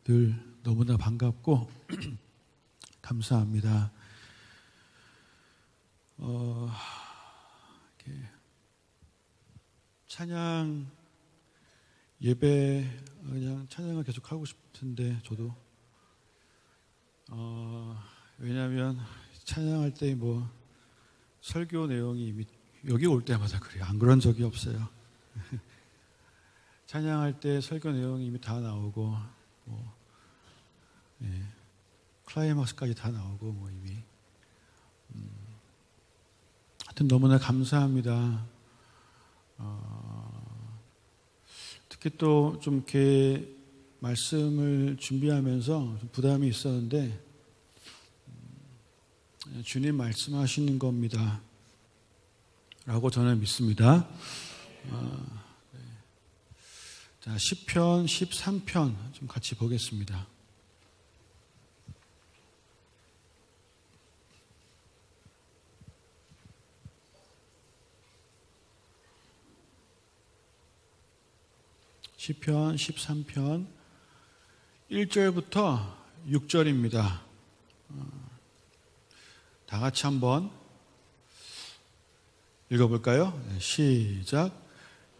늘 너무나 반갑고 감사합니다. 이렇게 찬양 예배 그냥 찬양을 계속 하고 싶은데 저도 왜냐하면 찬양할 때 뭐 설교 내용이 이미 여기 올 때마다 그래요. 안 그런 적이 없어요. 찬양할 때 설교 내용이 이미 다 나오고 클라이막스까지 다 나오고 이미 하여튼 너무나 감사합니다. 특히 또 좀 이렇게 말씀을 준비하면서 좀 부담이 있었는데 주님 말씀하시는 겁니다 라고 저는 믿습니다. 자, 시편 13편 좀 같이 보겠습니다. 시편 13편 1절부터 6절입니다. 다 같이 한번 읽어볼까요? 시작.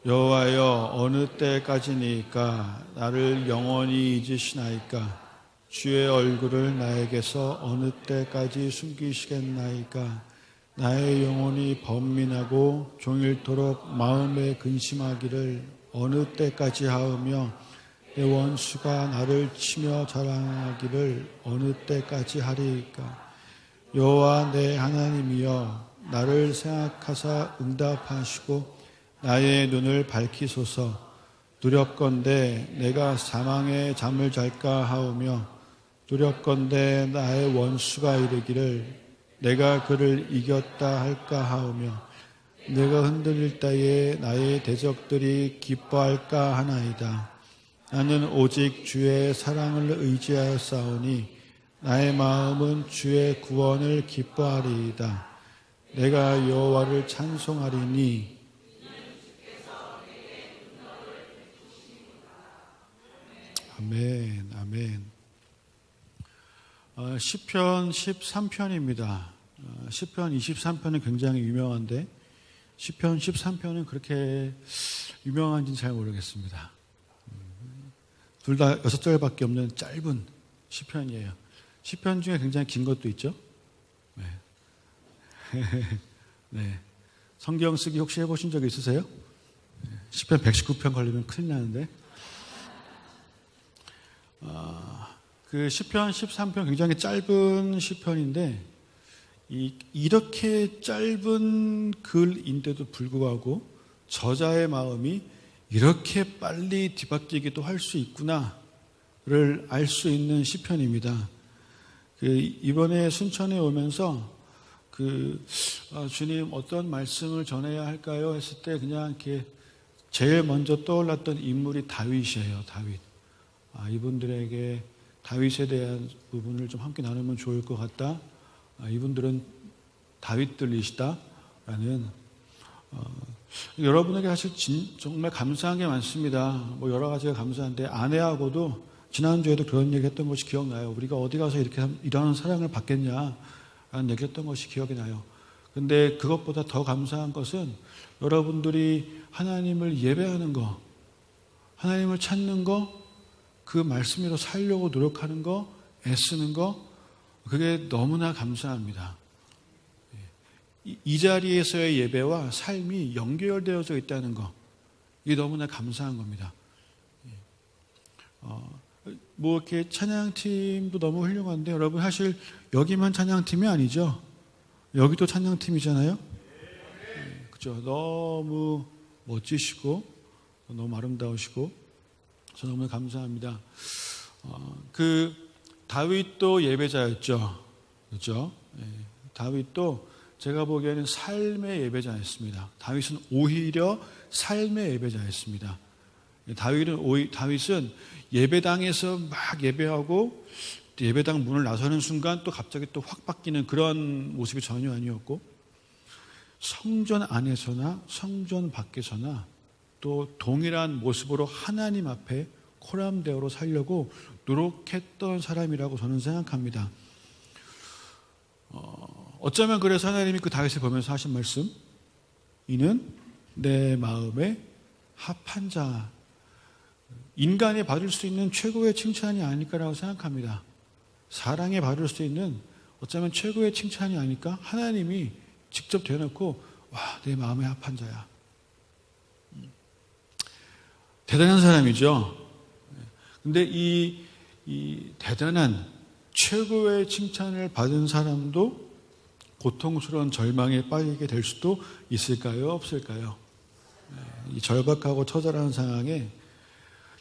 여호와여 어느 때까지니까 나를 영원히 잊으시나이까 주의 얼굴을 나에게서 어느 때까지 숨기시겠나이까 나의 영혼이 번민하고 종일토록 마음에 근심하기를 어느 때까지 하으며 내 원수가 나를 치며 자랑하기를 어느 때까지 하리이까 여호와 내 하나님이여 나를 생각하사 응답하시고 나의 눈을 밝히소서. 두렵건대 내가 사망의 잠을 잘까 하오며 두렵건대 나의 원수가 이르기를 내가 그를 이겼다 할까 하오며 내가 흔들릴 때에 나의 대적들이 기뻐할까 하나이다. 나는 오직 주의 사랑을 의지하였사오니 나의 마음은 주의 구원을 기뻐하리이다. 내가 여호와를 찬송하리니 아멘, 아멘. 시편 13편입니다. 시편 23편은 굉장히 유명한데 시편 13편은 그렇게 유명한지는 잘 모르겠습니다. 둘 다 6절밖에 없는 짧은 시편이에요. 시편 중에 굉장히 긴 것도 있죠. 네. 네. 성경 쓰기 혹시 해보신 적 있으세요? 시편 119편 걸리면 큰일 나는데. 그 시편 13편 굉장히 짧은 시편인데 이렇게 짧은 글인데도 불구하고 저자의 마음이 이렇게 빨리 뒤바뀌기도 할 수 있구나를 알 수 있는 시편입니다. 이번에 순천에 오면서 주님 어떤 말씀을 전해야 할까요? 했을 때 그냥 이렇게 제일 먼저 떠올랐던 인물이 다윗이에요. 다윗. 이분들에게 다윗에 대한 부분을 좀 함께 나누면 좋을 것 같다. 이분들은 다윗들이시다라는 여러분에게 사실 정말 감사한 게 많습니다. 여러 가지가 감사한데 아내하고도 지난주에도 그런 얘기했던 것이 기억나요. 우리가 어디 가서 이런 사랑을 받겠냐라는 얘기했던 것이 기억이 나요. 근데 그것보다 더 감사한 것은 여러분들이 하나님을 예배하는 거, 하나님을 찾는 거, 그 말씀으로 살려고 노력하는 거, 애쓰는 거, 그게 너무나 감사합니다. 이 자리에서의 예배와 삶이 연결되어져 있다는 거, 이게 너무나 감사한 겁니다. 이렇게 찬양팀도 너무 훌륭한데, 여러분 사실 여기만 찬양팀이 아니죠? 여기도 찬양팀이잖아요? 그죠? 너무 멋지시고, 너무 아름다우시고, 저 너무 감사합니다. 다윗도 예배자였죠. 그렇죠? 다윗도 제가 보기에는 삶의 예배자였습니다. 다윗은 오히려 삶의 예배자였습니다. 다윗은 예배당에서 막 예배하고 예배당 문을 나서는 순간 또 갑자기 또 확 바뀌는 그런 모습이 전혀 아니었고 성전 안에서나 성전 밖에서나 또 동일한 모습으로 하나님 앞에 코람데오로 살려고 노력했던 사람이라고 저는 생각합니다. 어쩌면 그래서 하나님이 그 다윗을 보면서 하신 말씀, 이는 내 마음에 합한 자, 인간이 받을 수 있는 최고의 칭찬이 아닐까라고 생각합니다. 사랑에 받을 수 있는 어쩌면 최고의 칭찬이 아닐까? 하나님이 직접 대놓고 와, 내 마음에 합한 자야. 대단한 사람이죠. 근데 이 대단한 최고의 칭찬을 받은 사람도 고통스러운 절망에 빠지게 될 수도 있을까요? 없을까요? 이 절박하고 처절한 상황에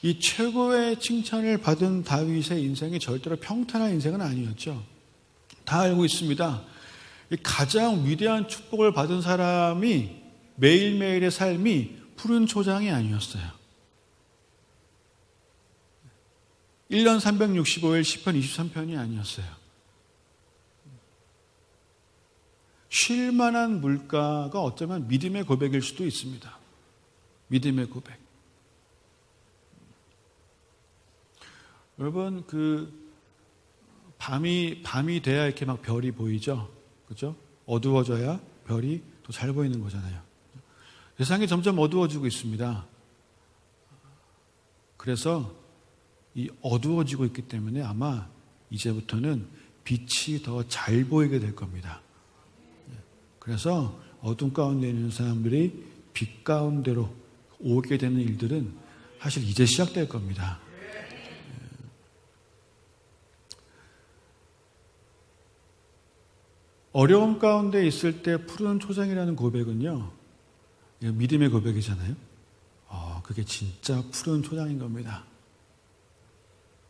이 최고의 칭찬을 받은 다윗의 인생이 절대로 평탄한 인생은 아니었죠. 다 알고 있습니다. 가장 위대한 축복을 받은 사람이 매일매일의 삶이 푸른 초장이 아니었어요. 1년 365일 시편 23편이 아니었어요. 쉴 만한 물가가 어쩌면 믿음의 고백일 수도 있습니다. 믿음의 고백. 여러분, 밤이 돼야 이렇게 막 별이 보이죠? 그죠? 어두워져야 별이 더 잘 보이는 거잖아요. 세상이 점점 어두워지고 있습니다. 그래서 이 어두워지고 있기 때문에 아마 이제부터는 빛이 더 잘 보이게 될 겁니다. 그래서 어둠 가운데 있는 사람들이 빛 가운데로 오게 되는 일들은 사실 이제 시작될 겁니다. 어려움 가운데 있을 때 푸른 초장이라는 고백은요, 믿음의 고백이잖아요. 그게 진짜 푸른 초장인 겁니다.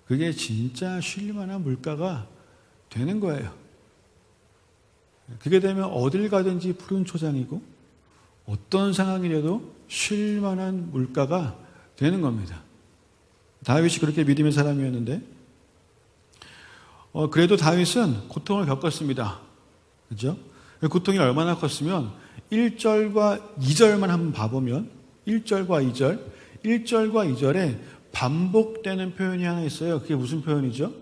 그게 진짜 쉴 만한 물가가 되는 거예요. 그게 되면 어딜 가든지 푸른 초장이고 어떤 상황이라도 쉴 만한 물가가 되는 겁니다. 다윗이 그렇게 믿음의 사람이었는데 그래도 다윗은 고통을 겪었습니다. 그죠? 고통이 얼마나 컸으면 1절과 2절만 한번 봐보면 1절과 2절에 반복되는 표현이 하나 있어요. 그게 무슨 표현이죠?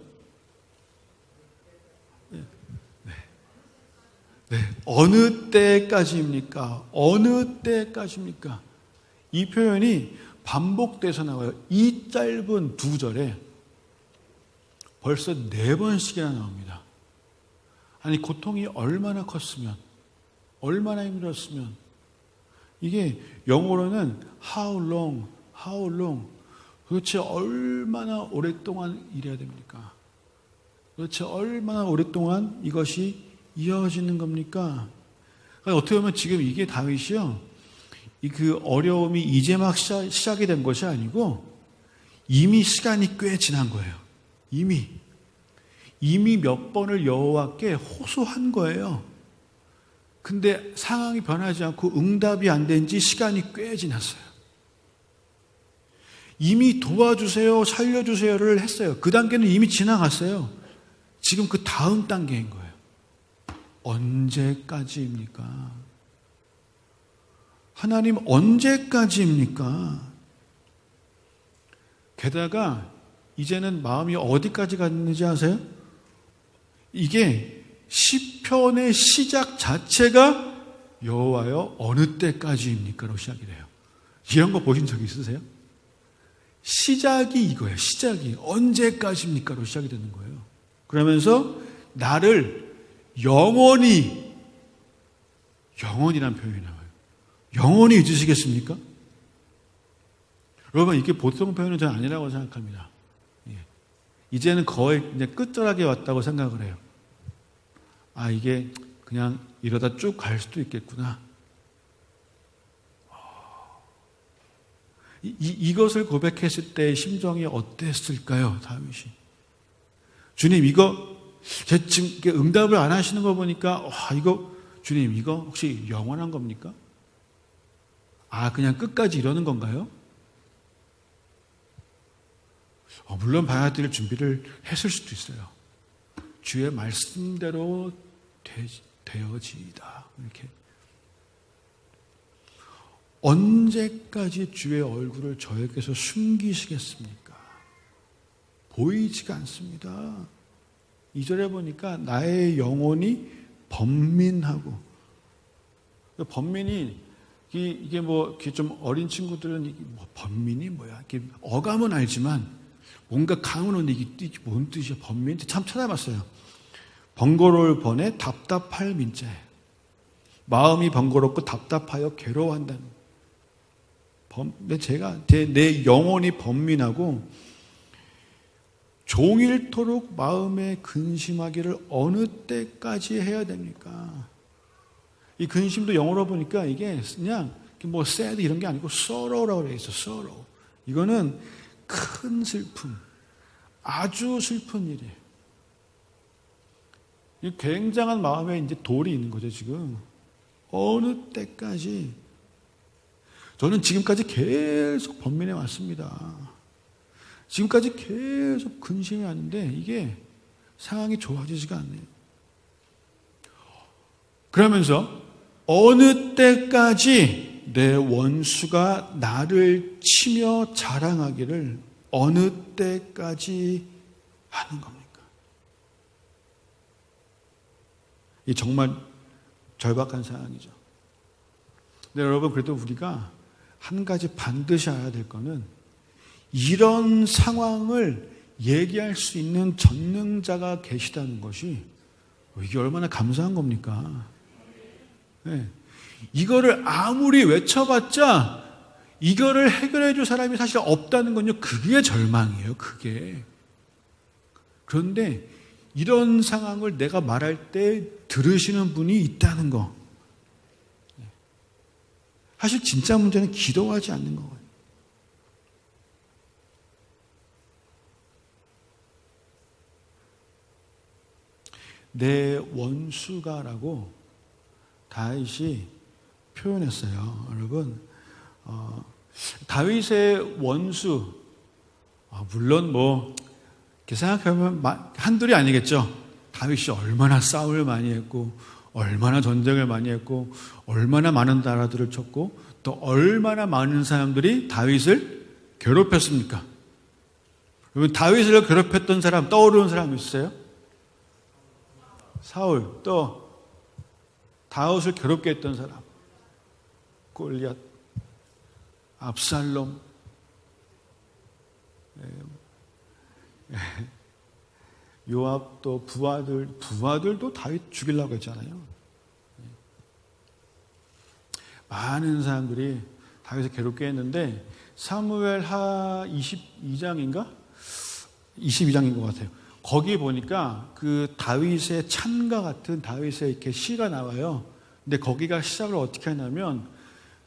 네. 어느 때까지입니까? 어느 때까지입니까? 이 표현이 반복돼서 나와요. 이 짧은 2절에 벌써 4번씩이나 나옵니다. 아니, 고통이 얼마나 컸으면, 얼마나 힘들었으면, 이게 영어로는 how long, 도대체 얼마나 오랫동안 일해야 됩니까? 도대체 얼마나 오랫동안 이것이 이어지는 겁니까? 그러니까 어떻게 보면 지금 이게 다윗이요, 그 어려움이 이제 막 시작이 된 것이 아니고 이미 시간이 꽤 지난 거예요. 이미 몇 번을 여호와께 호소한 거예요. 근데 상황이 변하지 않고 응답이 안 된 지 시간이 꽤 지났어요. 이미 도와주세요, 살려주세요를 했어요. 그 단계는 이미 지나갔어요. 지금 그 다음 단계인 거예요. 언제까지입니까? 하나님, 언제까지입니까? 게다가 이제는 마음이 어디까지 갔는지 아세요? 이게 시편의 시작 자체가 여호와여 어느 때까지입니까로 시작이 돼요. 이런 거 보신 적 있으세요? 시작이 이거예요. 시작이 언제까지입니까로 시작이 되는 거예요. 그러면서 나를 영원히란 표현이 나와요. 영원히 잊으시겠습니까? 여러분, 이게 보통 표현은 저는 아니라고 생각합니다. 이제는 거의 이제 끝자락에 왔다고 생각을 해요. 이게 그냥 이러다 쭉 갈 수도 있겠구나. 이것을 고백했을 때의 심정이 어땠을까요, 다윗이? 주님, 이거 제 지금 응답을 안 하시는 거 보니까 이거 주님, 이거 혹시 영원한 겁니까? 그냥 끝까지 이러는 건가요? 물론 봐야 될 준비를 했을 수도 있어요. 주의 말씀대로 되어지이다. 이렇게. 언제까지 주의 얼굴을 저에게서 숨기시겠습니까? 보이지가 않습니다. 2절에 보니까 나의 영혼이 번민하고, 번민이 이게 뭐 좀 어린 친구들은 뭐 번민이 뭐야? 이게 어감은 알지만 뭔가 감은 오는데 이게 뭔 뜻이야? 번민? 참 찾아봤어요. 번거로울 번에 답답할 민자예요. 마음이 번거롭고 답답하여 괴로워한다는. 내 영혼이 번민하고 종일토록 마음에 근심하기를 어느 때까지 해야 됩니까? 이 근심도 영어로 보니까 이게 그냥 뭐 sad 이런 게 아니고 sorrow라고 되어 있어. sorrow. 이거는 큰 슬픔, 아주 슬픈 일이에요. 이 굉장한 마음에 이제 돌이 있는 거죠, 지금. 어느 때까지. 저는 지금까지 계속 번민해 왔습니다. 지금까지 계속 근심이 왔는데 이게 상황이 좋아지지가 않네요. 그러면서 어느 때까지 내 원수가 나를 치며 자랑하기를 어느 때까지 하는 겁니까? 이 정말 절박한 상황이죠. 근데 여러분, 그래도 우리가 한 가지 반드시 알아야 될 거는 이런 상황을 얘기할 수 있는 전능자가 계시다는 것이 이게 얼마나 감사한 겁니까? 네. 이거를 아무리 외쳐봤자 이거를 해결해 줄 사람이 사실 없다는 건요, 그게 절망이에요, 그게. 그런데 이런 상황을 내가 말할 때 들으시는 분이 있다는 거. 사실 진짜 문제는 기도하지 않는 거예요. 내 원수가라고 다윗이 표현했어요. 여러분, 다윗의 원수, 물론 뭐 이렇게 생각하면 한둘이 아니겠죠. 다윗이 얼마나 싸움을 많이 했고, 얼마나 전쟁을 많이 했고, 얼마나 많은 나라들을 쳤고, 또 얼마나 많은 사람들이 다윗을 괴롭혔습니까? 여러분, 다윗을 괴롭혔던 사람, 떠오르는 사람 있으세요? 사울, 또 다윗을 괴롭게 했던 사람, 골리앗, 압살롬, 요압, 또 부하들도 다윗 죽이려고 했잖아요. 많은 사람들이 다윗을 괴롭게 했는데 사무엘하 22장인가? 22장인 것 같아요. 거기 보니까 그 다윗의 찬가 같은 다윗의 이렇게 시가 나와요. 근데 거기가 시작을 어떻게 하냐면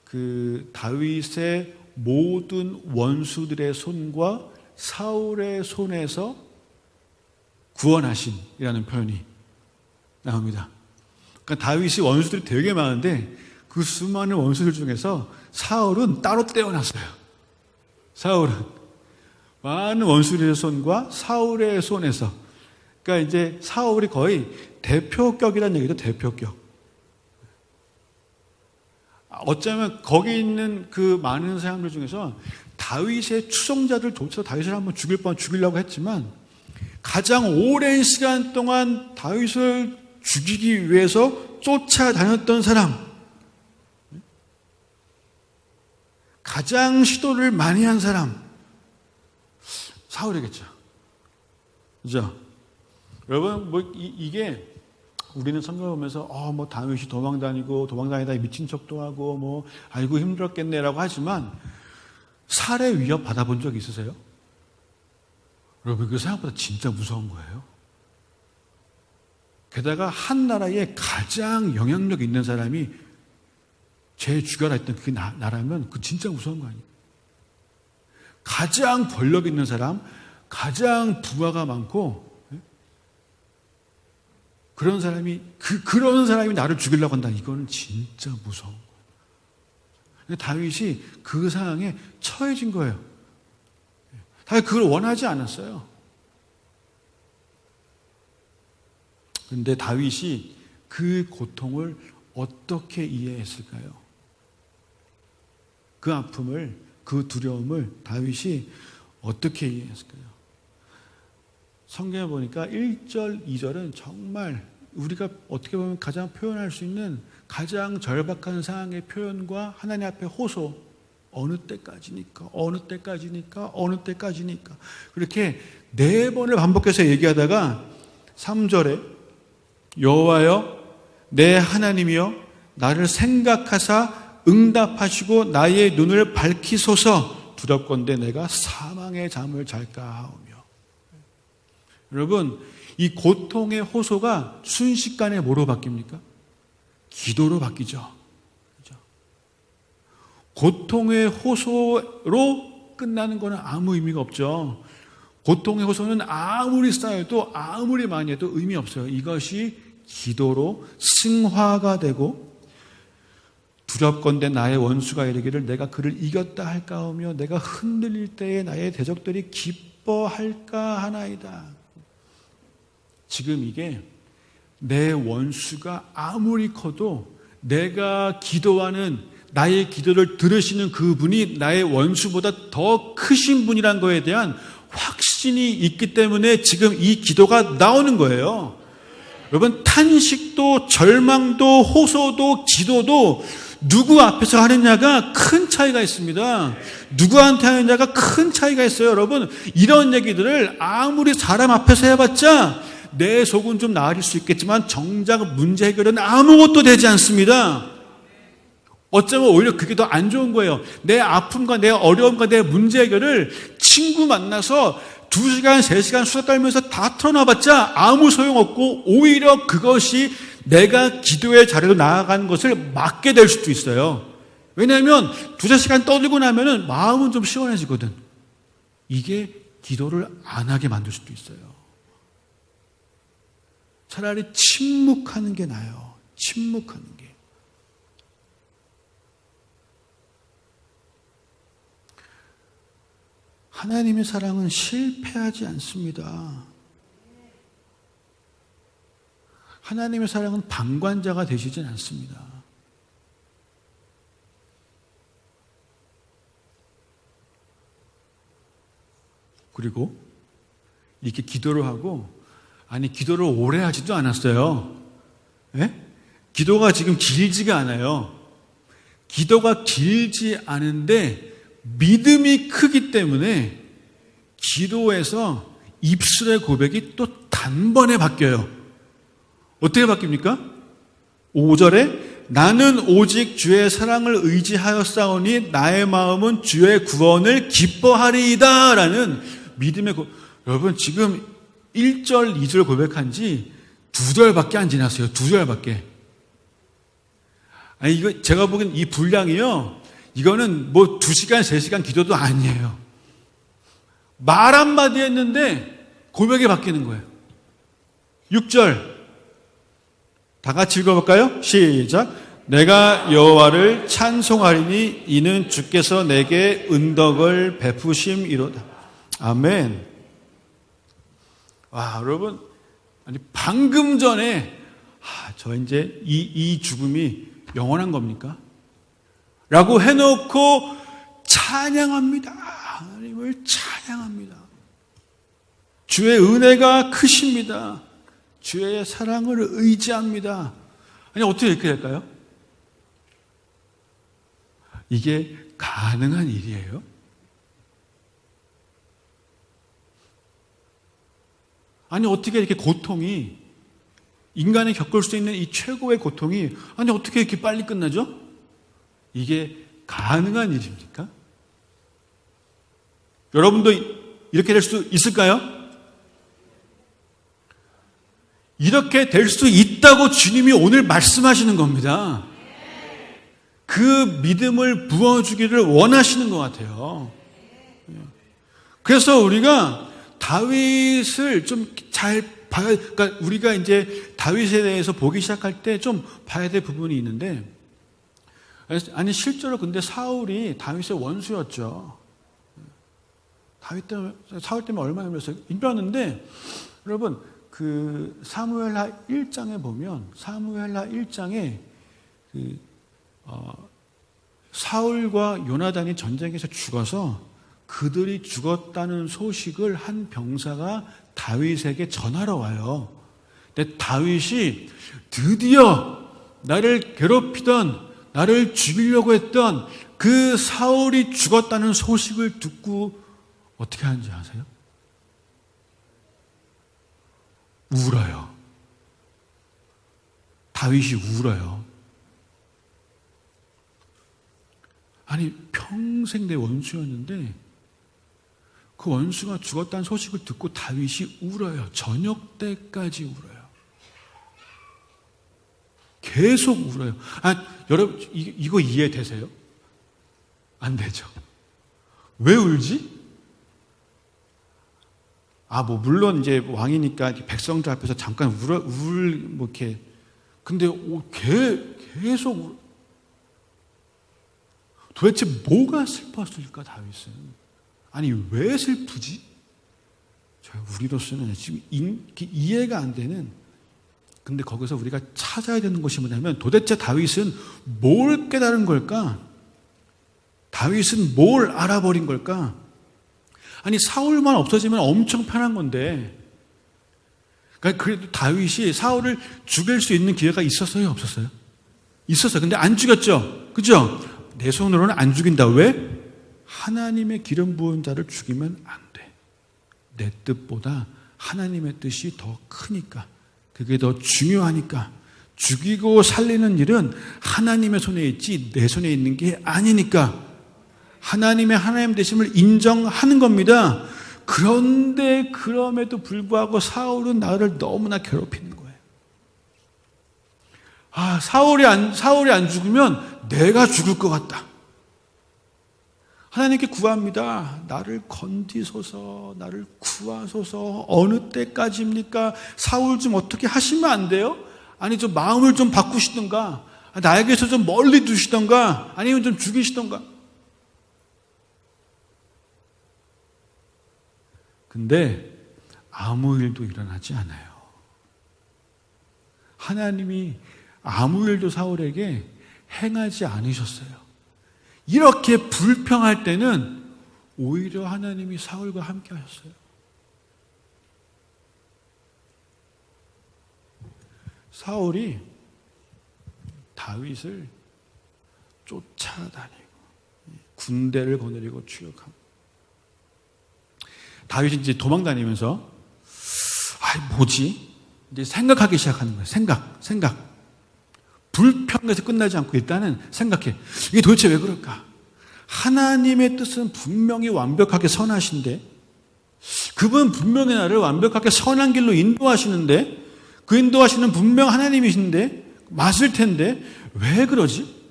그 다윗의 모든 원수들의 손과 사울의 손에서 구원하신이라는 표현이 나옵니다. 그러니까 다윗이 원수들이 되게 많은데 그 수많은 원수들 중에서 사울은 따로 떼어놨어요. 사울은 많은 원수들의 손과 사울의 손에서. 그러니까 이제 사울이 거의 대표격이라는 얘기죠. 대표격. 어쩌면 거기 있는 그 많은 사람들 중에서 다윗의 추종자들조차 다윗을 한번 죽이려고 했지만 가장 오랜 시간 동안 다윗을 죽이기 위해서 쫓아다녔던 사람, 가장 시도를 많이 한 사람, 사울이겠죠. 그죠? 여러분, 이게 우리는 성경을 보면서 뭐 다윗이 도망다니다 미친 척도 하고 뭐 아이고 힘들었겠네라고 하지만 살해 위협 받아본 적 있으세요? 여러분, 그 생각보다 진짜 무서운 거예요. 게다가 한 나라에 가장 영향력 있는 사람이 쟤 죽여라 했던 그 나라면 그 진짜 무서운 거 아니에요? 가장 권력 있는 사람, 가장 부하가 많고 그런 사람이 나를 죽이려고 한다. 이거는 진짜 무서운 거예요. 다윗이 그 상황에 처해진 거예요. 다윗 그걸 원하지 않았어요. 그런데 다윗이 그 고통을 어떻게 이해했을까요? 그 아픔을, 그 두려움을 다윗이 어떻게 이해했을까요? 성경에 보니까 1절, 2절은 정말 우리가 어떻게 보면 가장 표현할 수 있는 가장 절박한 상황의 표현과 하나님 앞에 호소, 어느 때까지니까, 어느 때까지니까, 어느 때까지니까. 그렇게 4번을 반복해서 얘기하다가 3절에 여호와여 내 하나님이여 나를 생각하사 응답하시고 나의 눈을 밝히소서 두렵건대 내가 사망의 잠을 잘까 하오며. 여러분, 이 고통의 호소가 순식간에 뭐로 바뀝니까? 기도로 바뀌죠. 그렇죠? 고통의 호소로 끝나는 것은 아무 의미가 없죠. 고통의 호소는 아무리 쌓여도 아무리 많이 해도 의미 없어요. 이것이 기도로 승화가 되고 두렵건대 나의 원수가 이르기를 내가 그를 이겼다 할까 하며 내가 흔들릴 때에 나의 대적들이 기뻐할까 하나이다. 지금 이게 내 원수가 아무리 커도 내가 기도하는 나의 기도를 들으시는 그분이 나의 원수보다 더 크신 분이란 거에 대한 확신이 있기 때문에 지금 이 기도가 나오는 거예요. 여러분, 탄식도 절망도 호소도 기도도 누구 앞에서 하느냐가 큰 차이가 있습니다. 누구한테 하느냐가 큰 차이가 있어요. 여러분, 이런 얘기들을 아무리 사람 앞에서 해봤자 내 속은 좀 나아질 수 있겠지만 정작 문제 해결은 아무것도 되지 않습니다. 어쩌면 오히려 그게 더 안 좋은 거예요. 내 아픔과 내 어려움과 내 문제 해결을 친구 만나서 2시간, 3시간 수다 떨면서 다 털어놔봤자 아무 소용없고 오히려 그것이 내가 기도의 자리로 나아가는 것을 막게 될 수도 있어요. 왜냐하면 2-3시간 떠들고 나면은 마음은 좀 시원해지거든. 이게 기도를 안 하게 만들 수도 있어요. 차라리 침묵하는 게 나아요. 침묵하는 게. 하나님의 사랑은 실패하지 않습니다. 하나님의 사랑은 방관자가 되시진 않습니다. 그리고 이렇게 기도를 하고, 아니 기도를 오래 하지도 않았어요. 예? 기도가 지금 길지가 않아요. 기도가 길지 않은데 믿음이 크기 때문에 기도에서 입술의 고백이 또 단번에 바뀌어요. 어떻게 바뀝니까? 5절에 나는 오직 주의 사랑을 의지하였사오니 나의 마음은 주의 구원을 기뻐하리이다 라는 믿음의 여러분, 지금 1절, 2절 고백한 지 2절밖에 안 지났어요. 2절밖에. 아니, 이거 제가 보기엔 이 분량이요, 이거는 뭐 2시간, 3시간 기도도 아니에요. 말 한마디 했는데 고백이 바뀌는 거예요. 6절. 다 같이 읽어볼까요? 시작. 내가 여호와를 찬송하리니 이는 주께서 내게 은덕을 베푸심이로다. 아멘. 와, 여러분, 아니 방금 전에 저 이제 이 죽음이 영원한 겁니까? 라고 해놓고 찬양합니다. 하나님을 찬양합니다. 주의 은혜가 크십니다. 주의 사랑을 의지합니다. 아니 어떻게 이렇게 될까요? 이게 가능한 일이에요? 아니 어떻게 이렇게 고통이, 인간이 겪을 수 있는 이 최고의 고통이 아니 어떻게 이렇게 빨리 끝나죠? 이게 가능한 일입니까? 여러분도 이렇게 될 수 있을까요? 이렇게 될 수 있다고 주님이 오늘 말씀하시는 겁니다. 그 믿음을 부어주기를 원하시는 것 같아요. 그래서 우리가 다윗을 좀 잘 봐야, 그러니까 우리가 이제 다윗에 대해서 보기 시작할 때 좀 봐야 될 부분이 있는데, 아니 실제로 근데 사울이 다윗의 원수였죠. 사울 때문에 얼마나 힘들었어요. 힘들었는데 여러분, 그 사무엘하 1장에 보면, 사무엘하 1장에 사울과 요나단이 전쟁에서 죽어서 그들이 죽었다는 소식을 한 병사가 다윗에게 전하러 와요. 근데 다윗이 드디어 나를 괴롭히던, 나를 죽이려고 했던 그 사울이 죽었다는 소식을 듣고 어떻게 하는지 아세요? 울어요. 다윗이 울어요. 아니, 평생 내 원수였는데 그 원수가 죽었다는 소식을 듣고 다윗이 울어요. 저녁 때까지 울어요. 계속 울어요. 여러분, 이거 이해되세요? 안 되죠. 왜 울지? 물론 이제 왕이니까 백성들 앞에서 잠깐 이렇게. 근데 계속 도대체 뭐가 슬펐을까, 다윗은? 아니, 왜 슬프지? 우리로서는 지금 이해가 안 되는, 근데 거기서 우리가 찾아야 되는 것이 뭐냐면, 도대체 다윗은 뭘 깨달은 걸까? 다윗은 뭘 알아버린 걸까? 아니, 사울만 없어지면 엄청 편한 건데, 그러니까 그래도 다윗이 사울을 죽일 수 있는 기회가 있었어요, 없었어요? 있었어요. 근데 안 죽였죠? 그죠? 내 손으로는 안 죽인다. 왜? 하나님의 기름 부은 자를 죽이면 안 돼. 내 뜻보다 하나님의 뜻이 더 크니까, 그게 더 중요하니까. 죽이고 살리는 일은 하나님의 손에 있지 내 손에 있는 게 아니니까 하나님의 하나님 되심을 인정하는 겁니다. 그런데 그럼에도 불구하고 사울은 나를 너무나 괴롭히는 거예요. 사울이 안 죽으면 내가 죽을 것 같다. 하나님께 구합니다. 나를 건지소서, 나를 구하소서. 어느 때까지입니까? 사울 좀 어떻게 하시면 안 돼요? 아니, 좀 마음을 좀 바꾸시던가, 나에게서 좀 멀리 두시던가, 아니면 좀 죽이시던가. 근데 아무 일도 일어나지 않아요. 하나님이 아무 일도 사울에게 행하지 않으셨어요. 이렇게 불평할 때는 오히려 하나님이 사울과 함께 하셨어요. 사울이 다윗을 쫓아다니고 군대를 거느리고 추격하고, 다윗이 이제 도망다니면서 뭐지? 이제 생각하기 시작하는 거예요. 생각. 불평에서 끝나지 않고 일단은 생각해. 이게 도대체 왜 그럴까? 하나님의 뜻은 분명히 완벽하게 선하신데, 그분 분명히 나를 완벽하게 선한 길로 인도하시는데, 그 인도하시는 분명 하나님이신데, 맞을 텐데 왜 그러지?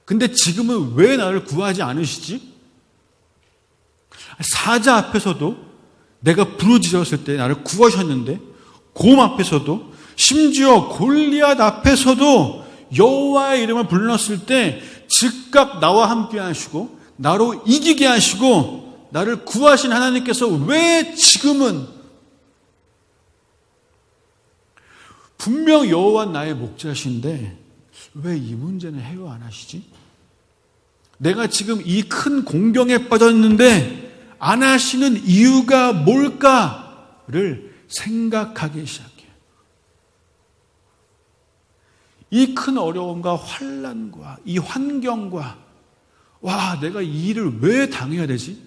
근데 지금은 왜 나를 구하지 않으시지? 사자 앞에서도 내가 부르짖었을 때 나를 구하셨는데, 곰 앞에서도, 심지어 골리앗 앞에서도 여호와의 이름을 불렀을 때 즉각 나와 함께 하시고 나로 이기게 하시고 나를 구하신 하나님께서 왜 지금은, 분명 여호와 나의 목자신데 왜 이 문제는 해결 안 하시지? 내가 지금 이 큰 공경에 빠졌는데 안 하시는 이유가 뭘까를 생각하기 시작해요. 이 큰 어려움과 환난과 이 환경과, 내가 이 일을 왜 당해야 되지?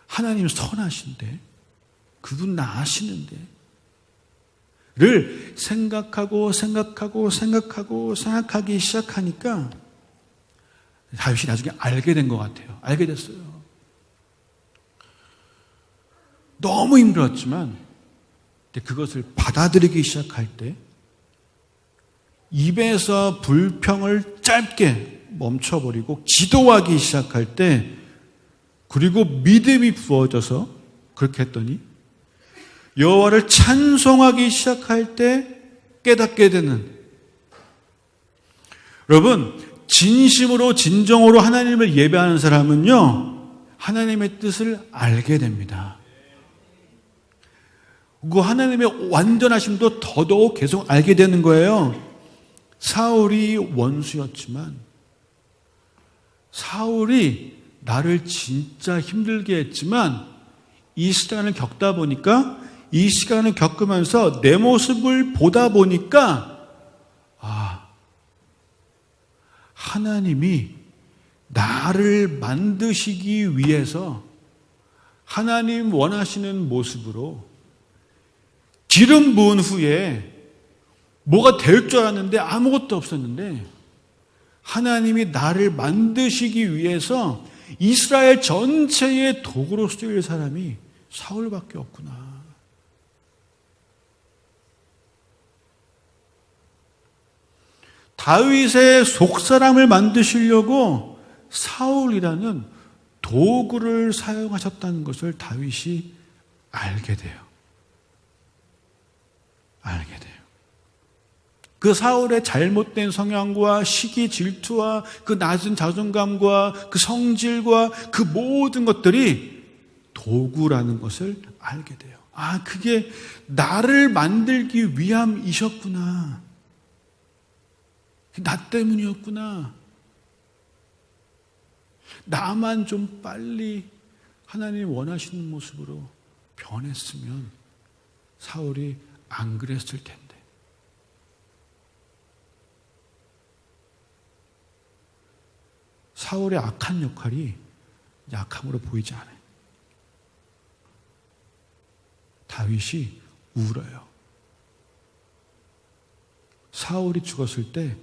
하나님 선하신데, 그분 나 아시는데 를 생각하기 시작하니까 다윗이 나중에 알게 된 것 같아요. 알게 됐어요. 너무 힘들었지만 그것을 받아들이기 시작할 때, 입에서 불평을 짧게 멈춰버리고 기도하기 시작할 때, 그리고 믿음이 부어져서 그렇게 했더니 여호와를 찬송하기 시작할 때 깨닫게 되는, 여러분, 진심으로 진정으로 하나님을 예배하는 사람은요, 하나님의 뜻을 알게 됩니다. 그 하나님의 완전하심도 더더욱 계속 알게 되는 거예요. 사울이 원수였지만, 사울이 나를 진짜 힘들게 했지만, 이 시간을 겪다 보니까, 이 시간을 겪으면서 내 모습을 보다 보니까 하나님이 나를 만드시기 위해서 하나님 원하시는 모습으로 기름 부은 후에 뭐가 될 줄 알았는데 아무것도 없었는데 하나님이 나를 만드시기 위해서 이스라엘 전체의 도구로 쓰일 사람이 사울밖에 없구나. 다윗의 속사람을 만드시려고 사울이라는 도구를 사용하셨다는 것을 다윗이 알게 돼요. 그 사울의 잘못된 성향과 시기 질투와 그 낮은 자존감과 그 성질과 그 모든 것들이 도구라는 것을 알게 돼요. 그게 나를 만들기 위함이셨구나. 나 때문이었구나. 나만 좀 빨리 하나님 원하시는 모습으로 변했으면 사울이 안 그랬을 텐데. 사울의 악한 역할이 약함으로 보이지 않아요. 다윗이 울어요. 사울이 죽었을 때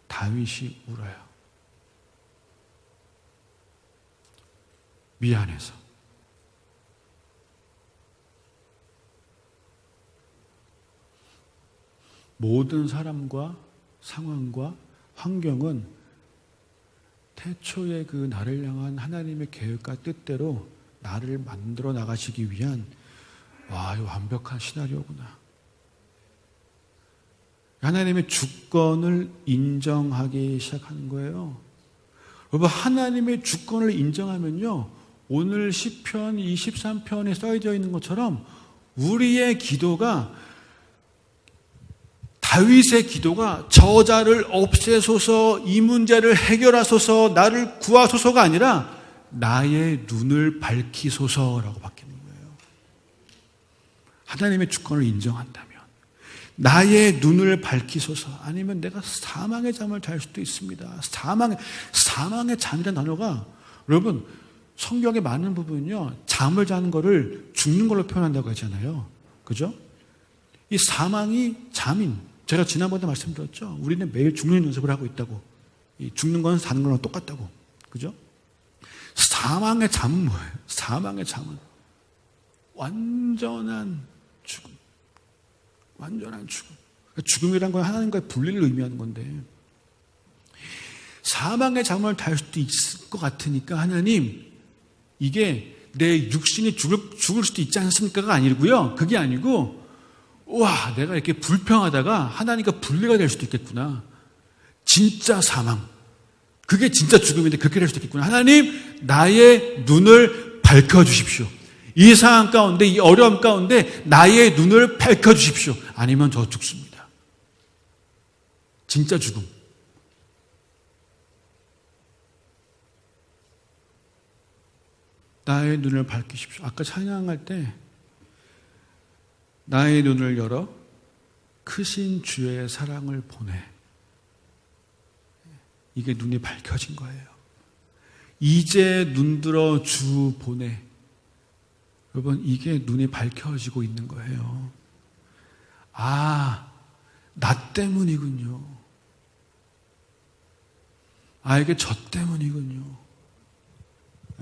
다윗이 울어요. 미안해서. 모든 사람과 상황과 환경은 태초에 그 나를 향한 하나님의 계획과 뜻대로 나를 만들어 나가시기 위한 이 완벽한 시나리오구나. 하나님의 주권을 인정하기 시작하는 거예요. 여러분, 하나님의 주권을 인정하면요, 오늘 시편 23편에 써져 있는 것처럼 우리의 기도가, 다윗의 기도가 저자를 없애소서, 이 문제를 해결하소서, 나를 구하소서가 아니라 나의 눈을 밝히소서라고 바뀌는 거예요. 하나님의 주권을 인정한다면 나의 눈을 밝히소서. 아니면 내가 사망의 잠을 잘 수도 있습니다. 사망의 잠이라는 단어가, 여러분, 성경의 많은 부분은요, 잠을 자는 거를 죽는 걸로 표현한다고 하잖아요. 그죠? 이 사망이 잠인, 제가 지난번에 말씀드렸죠. 우리는 매일 죽는 연습을 하고 있다고. 이 죽는 건 사는 거랑 똑같다고. 그죠? 사망의 잠은 뭐예요? 사망의 잠은 완전한 죽음. 완전한 죽음. 죽음이란 건 하나님과의 분리를 의미하는 건데, 사망의 잠을 잘 수도 있을 것 같으니까 하나님, 이게 내 육신이 죽을 수도 있지 않습니까가 아니고요. 그게 아니고, 내가 이렇게 불평하다가 하나님과 분리가 될 수도 있겠구나. 진짜 사망. 그게 진짜 죽음인데 그렇게 될 수도 있겠구나. 하나님, 나의 눈을 밝혀주십시오. 이 상황 가운데, 이 어려움 가운데 나의 눈을 밝혀주십시오. 아니면 저 죽습니다. 진짜 죽음. 나의 눈을 밝히십시오. 아까 찬양할 때 나의 눈을 열어 크신 주의 사랑을 보내. 이게 눈이 밝혀진 거예요. 이제 눈들어 주 보내. 여러분, 이게 눈이 밝혀지고 있는 거예요. 나 때문이군요. 이게 저 때문이군요.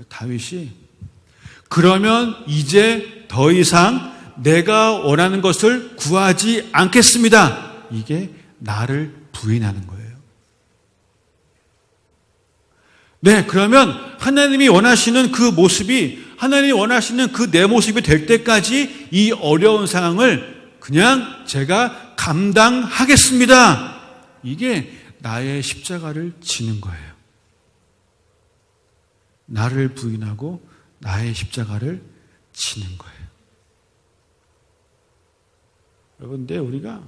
다윗이 그러면 이제 더 이상 내가 원하는 것을 구하지 않겠습니다. 이게 나를 부인하는 거예요. 네, 그러면 하나님이 원하시는 그 모습이, 하나님이 원하시는 그 내 모습이 될 때까지 이 어려운 상황을 그냥 제가 감당하겠습니다. 이게 나의 십자가를 지는 거예요. 나를 부인하고 나의 십자가를 지는 거예요. 여러분, 근데 우리가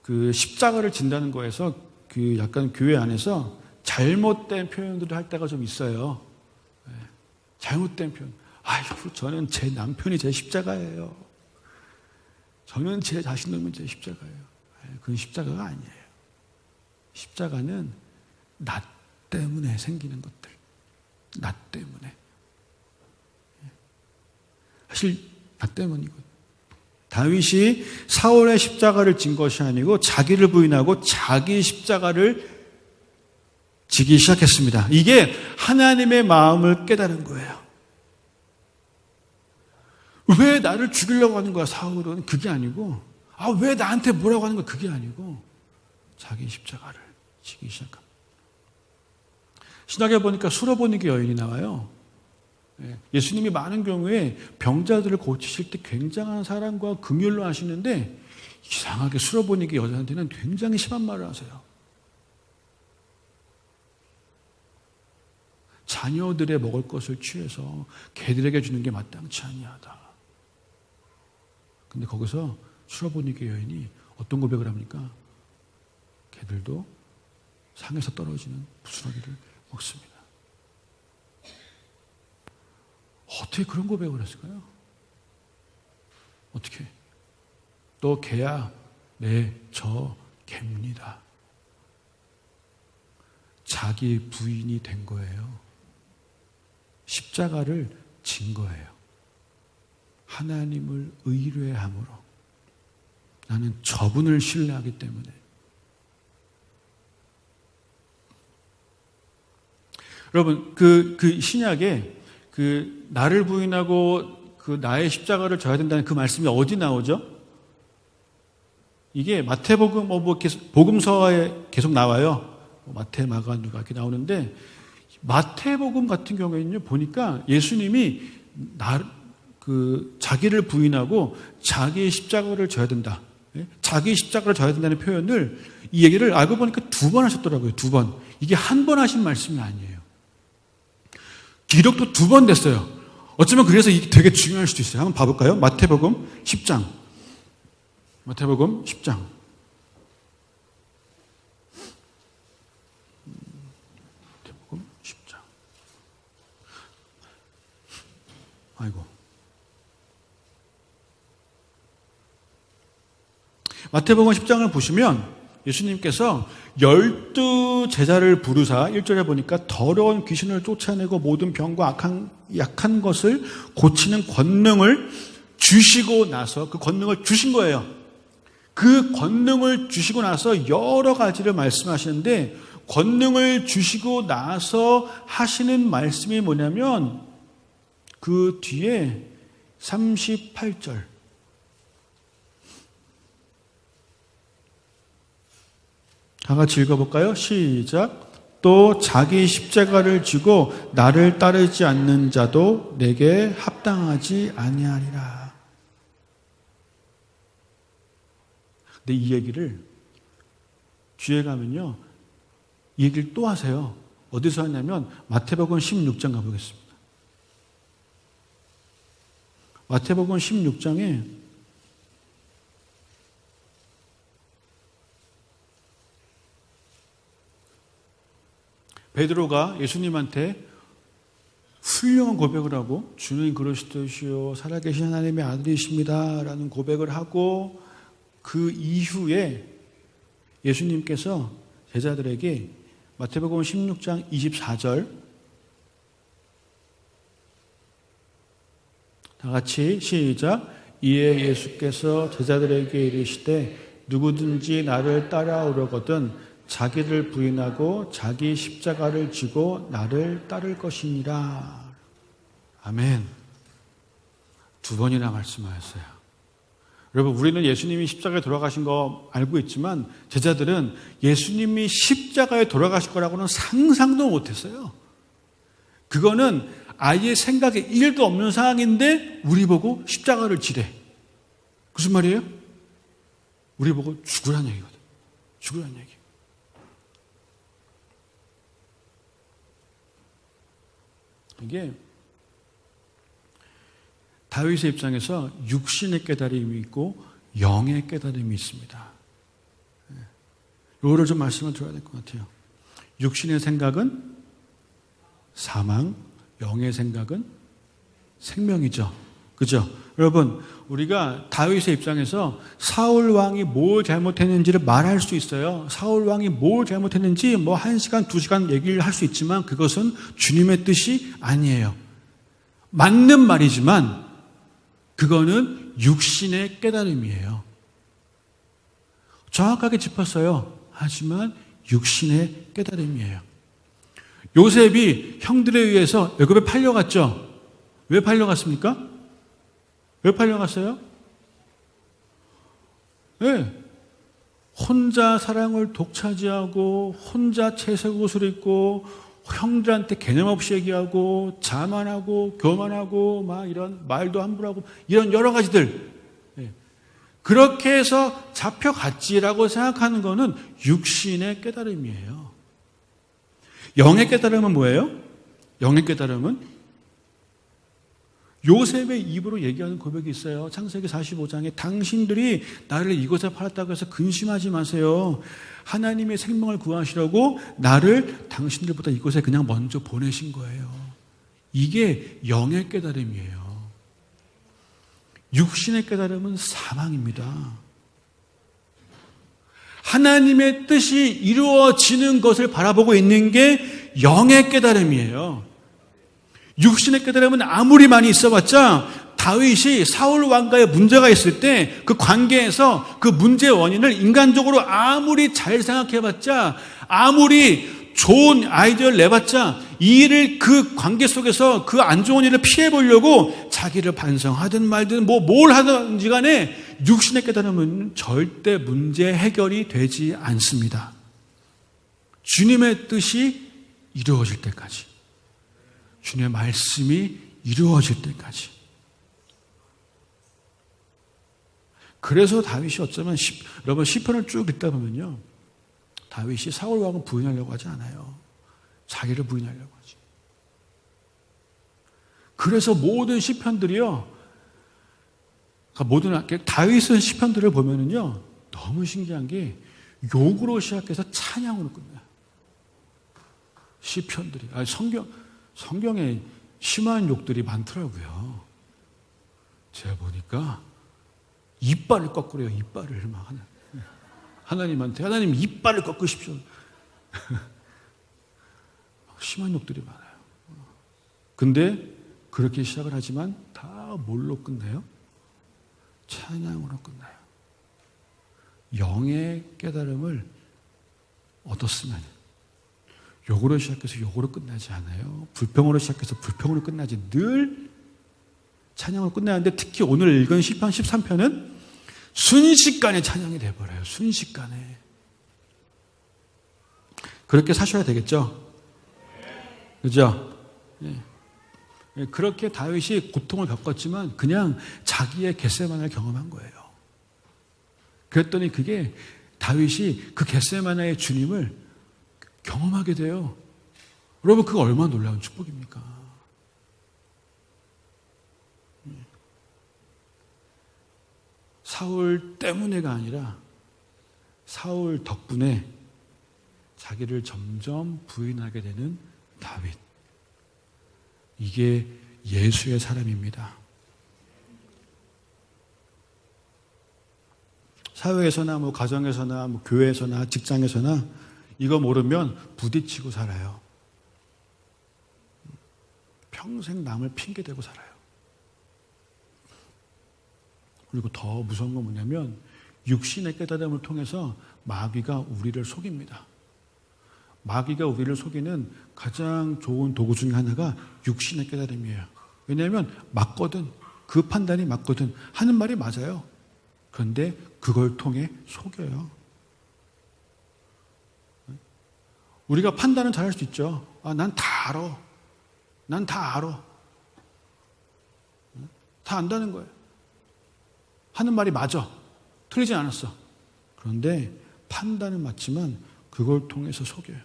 그 십자가를 진다는 거에서 그 약간 교회 안에서 잘못된 표현들을 할 때가 좀 있어요. 잘못된 표현. 아이고, 저는 제 남편이 제 십자가예요. 저는 제 자신 놈은 제 십자가예요. 그건 십자가가 아니에요. 십자가는 나 때문에 생기는 것들. 나 때문에. 사실 나 때문이거든요. 다윗이 사울의 십자가를 진 것이 아니고 자기를 부인하고 자기 십자가를 지기 시작했습니다. 이게 하나님의 마음을 깨달은 거예요. 왜 나를 죽이려고 하는 거야, 사울은? 그게 아니고, 왜 나한테 뭐라고 하는 거야? 그게 아니고, 자기 십자가를 지기 시작합니다. 신약에 보니까 수로보니게 여인이 나와요. 예수님이 많은 경우에 병자들을 고치실 때 굉장한 사랑과 긍휼로 하시는데 이상하게 수로보니게 여자한테는 굉장히 심한 말을 하세요. 자녀들의 먹을 것을 취해서 개들에게 주는 게 마땅치 아니하다. 근데 거기서 수로보니게 여인이 어떤 고백을 합니까? 개들도 상에서 떨어지는 부스러기를 먹습니다. 어떻게 그런 고백을 했을까요? 어떻게? 너 개야? 네, 저 개입니다. 자기 부인이 된 거예요. 십자가를 진 거예요. 하나님을 의뢰함으로. 나는 저분을 신뢰하기 때문에. 여러분, 그 신약에 나를 부인하고 나의 십자가를 져야 된다는 그 말씀이 어디 나오죠? 이게 마태복음, 복음서에 계속 나와요. 마태, 마가, 누가 이렇게 나오는데, 마태복음 같은 경우에는요, 보니까 예수님이 자기를 부인하고 자기의 십자가를 져야 된다. 자기 십자가를 져야 된다는 표현을, 이 얘기를 알고 보니까 2번 하셨더라고요. 2번. 이게 한 번 하신 말씀이 아니에요. 기록도 2번 됐어요. 어쩌면 그래서 이게 되게 중요할 수도 있어요. 한번 봐볼까요? 마태복음 10장. 마태복음 10장. 마태복음 10장. 아이고. 마태복음 10장을 보시면 예수님께서 12제자를 부르사 1절에 보니까 더러운 귀신을 쫓아내고 모든 병과 약한 것을 고치는 권능을 주시고 나서 그 권능을 주신 거예요. 그 권능을 주시고 나서 여러 가지를 말씀하시는데 권능을 주시고 나서 하시는 말씀이 뭐냐면 그 뒤에 38절 다 같이 읽어볼까요? 시작. 또 자기 십자가를 지고 나를 따르지 않는 자도 내게 합당하지 아니하리라. 근데 이 얘기를 뒤에 가면요, 이 얘기를 또 하세요. 어디서 하냐면 마태복음 16장 가보겠습니다. 마태복음 16장에 베드로가 예수님한테 훌륭한 고백을 하고 주는 그리스도시요 살아계신 하나님의 아들이십니다 라는 고백을 하고 그 이후에 예수님께서 제자들에게 마태복음 16장 24절 다 같이 시작. 이에 예수께서 제자들에게 이르시되 누구든지 나를 따라오려거든 자기를 부인하고 자기 십자가를 지고 나를 따를 것이니라. 아멘. 2번이나 말씀하셨어요. 여러분, 우리는 예수님이 십자가에 돌아가신 거 알고 있지만 제자들은 예수님이 십자가에 돌아가실 거라고는 상상도 못했어요. 그거는 아예 생각에 1도 없는 상황인데 우리 보고 십자가를 지래. 무슨 말이에요? 우리 보고 죽으란 얘기거든. 죽으란 얘기. 이게 다윗의 입장에서 육신의 깨달음이 있고 영의 깨달음이 있습니다. 이거를 좀 말씀을 드려야 될 것 같아요. 육신의 생각은 사망, 영의 생각은 생명이죠. 그죠? 여러분, 우리가 다윗의 입장에서 사울 왕이 뭘 잘못했는지를 말할 수 있어요. 사울 왕이 뭘 잘못했는지 뭐 1시간, 2시간 얘기를 할 수 있지만 그것은 주님의 뜻이 아니에요. 맞는 말이지만 그거는 육신의 깨달음이에요. 정확하게 짚었어요. 하지만 육신의 깨달음이에요. 요셉이 형들에 의해서 애굽에 팔려갔죠. 왜 팔려갔습니까? 왜 팔려갔어요? 네. 혼자 사랑을 독차지하고 혼자 채색 옷을 입고 형들한테 개념 없이 얘기하고 자만하고 교만하고 막 이런 말도 함부로 하고 이런 여러 가지들, 그렇게 해서 잡혀갔지라고 생각하는 것은 육신의 깨달음이에요. 영의 깨달음은 뭐예요? 영의 깨달음은 요셉의 입으로 얘기하는 고백이 있어요. 창세기 45장에 당신들이 나를 이곳에 팔았다고 해서 근심하지 마세요. 하나님의 생명을 구하시려고 나를 당신들보다 이곳에 그냥 먼저 보내신 거예요. 이게 영의 깨달음이에요. 육신의 깨달음은 사망입니다. 하나님의 뜻이 이루어지는 것을 바라보고 있는 게 영의 깨달음이에요. 육신의 깨달음은 아무리 많이 있어봤자 다윗이 사울 왕과의 문제가 있을 때 그 관계에서 그 문제의 원인을 인간적으로 아무리 잘 생각해봤자 아무리 좋은 아이디어를 내봤자 이 일을 그 관계 속에서 그 안 좋은 일을 피해보려고 자기를 반성하든 말든 뭘 하든지 간에 육신의 깨달음은 절대 문제 해결이 되지 않습니다. 주님의 뜻이 이루어질 때까지, 주님의 말씀이 이루어질 때까지. 그래서 다윗이 어쩌면 여러분 시편을 쭉 읽다 보면요, 다윗이 사울 왕을 부인하려고 하지 않아요. 자기를 부인하려고 하지. 그래서 모든 시편들이요, 다윗은 시편들을 보면은요 너무 신기한 게 욕으로 시작해서 찬양으로 끝나요. 시편들이 성경에 심한 욕들이 많더라고요. 제가 보니까 이빨을 꺾으래요. 이빨을 막 하나님한테 하나님 이빨을 꺾으십시오. 심한 욕들이 많아요. 근데 그렇게 시작을 하지만 다 뭘로 끝나요? 찬양으로 끝나요. 영의 깨달음을 얻었으면 욕으로 시작해서 욕으로 끝나지 않아요. 불평으로 시작해서 불평으로 끝나지, 늘 찬양으로 끝나는데 특히 오늘 읽은 시편 13편은 순식간에 찬양이 돼버려요. 순식간에. 그렇게 사셔야 되겠죠? 그죠? 예. 그렇게 다윗이 고통을 겪었지만 그냥 자기의 겟세마나를 경험한 거예요. 그랬더니 그게 다윗이 그 겟세마나의 주님을 경험하게 돼요. 여러분, 그거 얼마나 놀라운 축복입니까? 사울 때문에가 아니라 사울 덕분에 자기를 점점 부인하게 되는 다윗. 이게 예수의 사람입니다. 사회에서나 가정에서나 교회에서나 직장에서나 이거 모르면 부딪히고 살아요. 평생 남을 핑계대고 살아요. 그리고 더 무서운 건 뭐냐면 육신의 깨달음을 통해서 마귀가 우리를 속입니다. 마귀가 우리를 속이는 가장 좋은 도구 중에 하나가 육신의 깨달음이에요. 왜냐하면 맞거든. 그 판단이 맞거든. 하는 말이 맞아요. 그런데 그걸 통해 속여요. 우리가 판단은 잘할 수 있죠. 난 다 알아. 난 다 알아. 다 안다는 거예요. 하는 말이 맞아. 틀리지 않았어. 그런데 판단은 맞지만 그걸 통해서 속여요.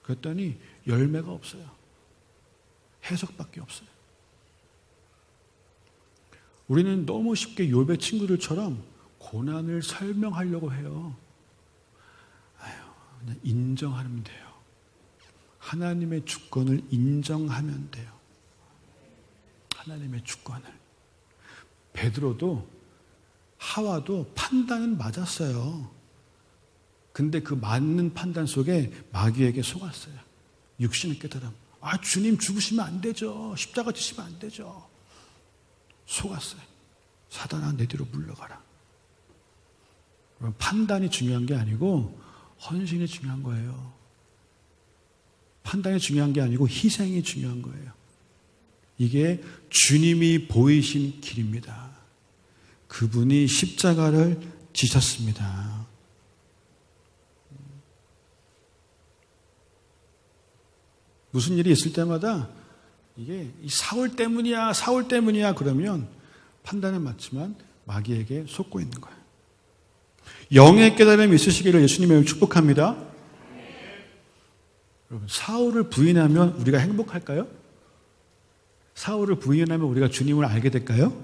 그랬더니 열매가 없어요. 해석밖에 없어요. 우리는 너무 쉽게 욥의 친구들처럼 고난을 설명하려고 해요. 그냥 인정하면 돼요. 하나님의 주권을 인정하면 돼요. 하나님의 주권을. 베드로도 하와도 판단은 맞았어요. 근데 그 맞는 판단 속에 마귀에게 속았어요. 육신의 깨달음. 주님 죽으시면 안 되죠. 십자가 지시면 안 되죠. 속았어요. 사단아, 내 뒤로 물러가라. 판단이 중요한 게 아니고 헌신이 중요한 거예요. 판단이 중요한 게 아니고 희생이 중요한 거예요. 이게 주님이 보이신 길입니다. 그분이 십자가를 지셨습니다. 무슨 일이 있을 때마다 이게 사울 때문이야 그러면 판단은 맞지만 마귀에게 속고 있는 거예요. 영의 깨달음이 있으시기를 예수님의 축복합니다. 여러분, 사울을 부인하면 우리가 행복할까요? 사울을 부인하면 우리가 주님을 알게 될까요?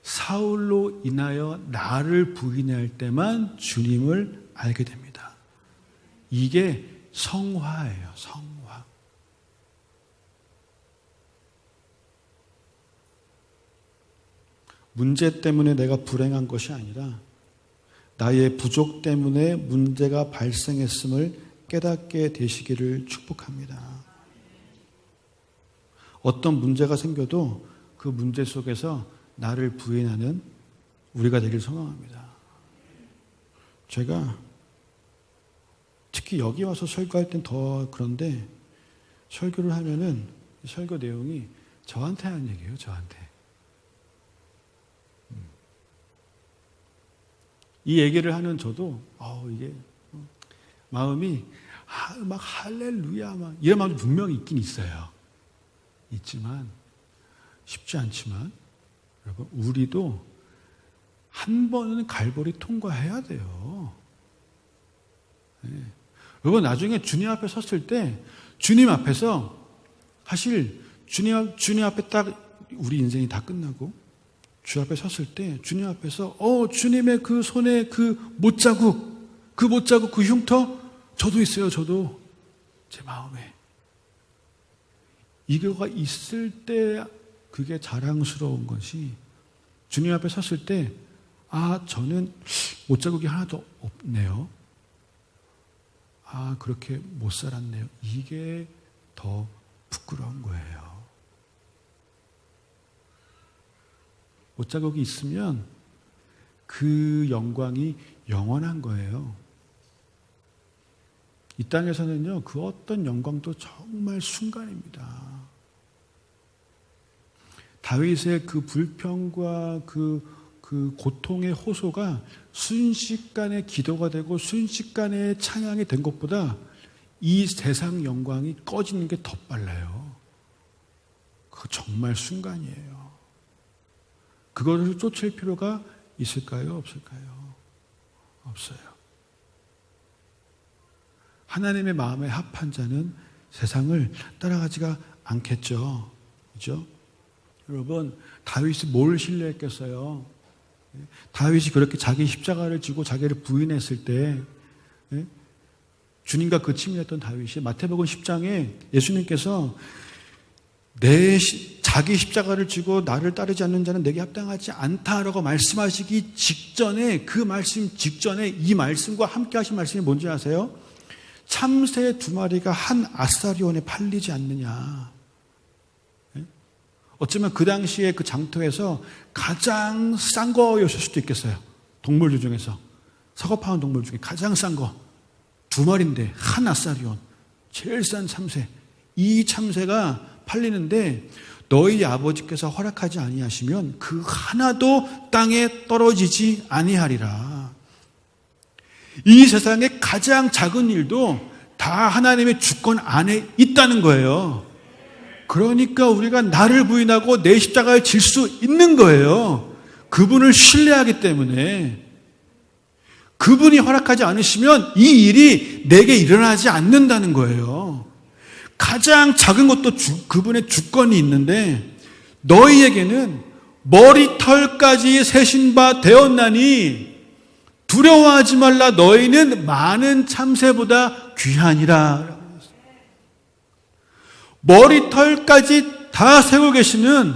사울로 인하여 나를 부인할 때만 주님을 알게 됩니다. 이게 성화예요. 성화. 문제 때문에 내가 불행한 것이 아니라 나의 부족 때문에 문제가 발생했음을 깨닫게 되시기를 축복합니다. 어떤 문제가 생겨도 그 문제 속에서 나를 부인하는 우리가 되길 소망합니다. 제가 특히 여기 와서 설교할 땐 더 그런데 설교를 하면은 설교 내용이 저한테 하는 얘기예요. 저한테. 이 얘기를 하는 저도 이게 마음이 막 할렐루야 막 이런 마음도 분명히 있긴 있어요. 있지만 쉽지 않지만 여러분 우리도 한 번은 갈보리 통과해야 돼요. 네. 여러분 나중에 주님 앞에 섰을 때 주님 앞에서 사실 주님 앞에 딱 우리 인생이 다 끝나고 주 앞에 섰을 때 주님 앞에서 주님의 그 손에 그 못자국 그 흉터 저도 있어요. 저도 제 마음에 이거가 있을 때 그게 자랑스러운 것이 주님 앞에 섰을 때 저는 못자국이 하나도 없네요. 그렇게 못 살았네요. 이게 더 부끄러운 거예요. 못자국이 있으면 그 영광이 영원한 거예요. 이 땅에서는요, 그 어떤 영광도 정말 순간입니다. 다윗의 그 불평과 그 고통의 호소가 순식간에 기도가 되고 순식간에 찬양이 된 것보다 이 세상 영광이 꺼지는 게 더 빨라요. 그거 정말 순간이에요. 그거를 쫓을 필요가 있을까요? 없을까요? 없어요. 하나님의 마음에 합한 자는 세상을 따라가지가 않겠죠. 그렇죠? 여러분, 다윗이 뭘 신뢰했겠어요? 다윗이 그렇게 자기 십자가를 지고 자기를 부인했을 때 주님과 그 친밀했던 다윗이 마태복음 10장에 예수님께서 자기 십자가를 지고 나를 따르지 않는 자는 내게 합당하지 않다라고 말씀하시기 직전에 그 말씀 직전에 이 말씀과 함께 하신 말씀이 뭔지 아세요? 참새 2마리가 한 아사리온에 팔리지 않느냐. 어쩌면 그 당시에 그 장터에서 가장 싼 거였을 수도 있겠어요. 동물들 중에서. 서거파온 동물 중에 가장 싼 거. 2마리인데 한 아사리온. 제일 싼 참새. 이 참새가 팔리는데 너희 아버지께서 허락하지 아니하시면 그 하나도 땅에 떨어지지 아니하리라. 이 세상의 가장 작은 일도 다 하나님의 주권 안에 있다는 거예요. 그러니까 우리가 나를 부인하고 내 십자가를 질 수 있는 거예요. 그분을 신뢰하기 때문에. 그분이 허락하지 않으시면 이 일이 내게 일어나지 않는다는 거예요. 가장 작은 것도 그분의 주권이 있는데 너희에게는 머리털까지 세신 바 되었나니 두려워하지 말라. 너희는 많은 참새보다 귀하니라. 머리털까지 다 세우고 계시는,